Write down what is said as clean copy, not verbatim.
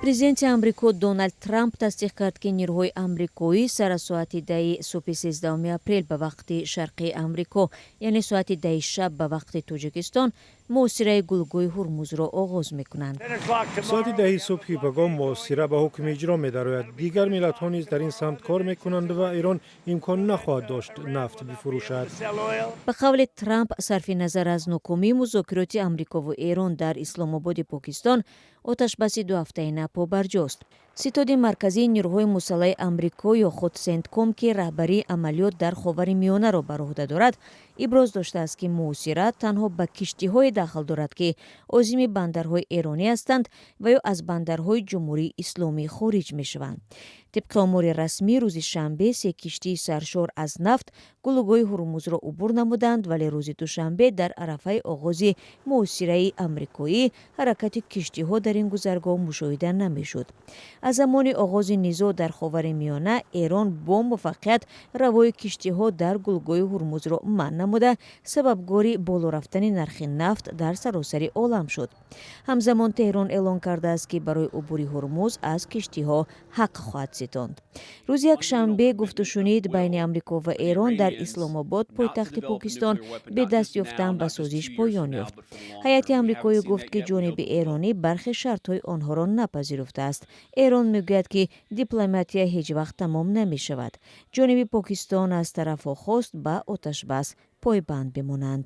президенти амрико Дональд Трамп тасдиқ кард ки нирӯҳои амрикоӣ сара соати 10 субҳи 13 апрел ба вақти шарқии амрико яъне соати 10 шаб ба вақти тоҷикистон муосираи гулгӯи ҳурмузро оғоз мекунанд. соати 10 субҳи багом муосира ба ҳукм иҷро медарояд. дигар миллатҳо низ дар ин самт кор мекунанд ва Ирон имкон нахоҳад дошт нафт бифурӯшад. ба қавли Трамп, сарфи назар аз нокомии музокироти амрикову Эрон дар Исломободи Покистон, оташбаси 2 ҳафтаи напо барҷост. ситоди марказии нирӯҳои мусаллаҳи амрико ё худ Сентком ки раҳбарии амалиёт дар Ховари Миёнаро бар уҳда дорад, иброз доштааст ки муосира танҳо ба киштиҳое дахл дорад ки озими бандарҳои эронӣ ҳастанд ва ё аз бандарҳои ҷумҳурии исломӣ хориҷ мешаванд. тибқи омори расмӣ рӯзи шанбе 3 киштии саршор аз нафт гулугӯи ҳурмузро убур намуданд, вале рӯзи душанбе дар арафаи оғози муосираи амрикоӣ ҳаракати киштиҳо дар ин гузаргоҳ мушоҳида намешуд. аз замони оғози низоъ дар Ховари Миёна, Эрон бо муваффақият равои киштиҳо дар гулгӯи ҳурмузро манъ намуда, сабабгори боло рафтани нархи нафт дар саросари олам шуд. ҳамзамон Теҳрон эълон кардааст ки барои убури ҳурмуз аз киштиҳо ҳақ хоҳад ситонд. рӯзи якшанбе гуфтушунид байни Амрико ва Эрон дар Исломобод, пойтахти Покистон, бе даст ёфтан ба созиш поён ёфт. ҳайати амрикоӣ гуфт ки ҷониби эронӣ бархи шартҳои онҳоро напазируфтааст. Эрон мегӯяд ки дипломатия ҳеҷ вақт тамом намешавад. ҷониби Покистон аз тарафҳо хост ба оташбас пойбанд бимонанд.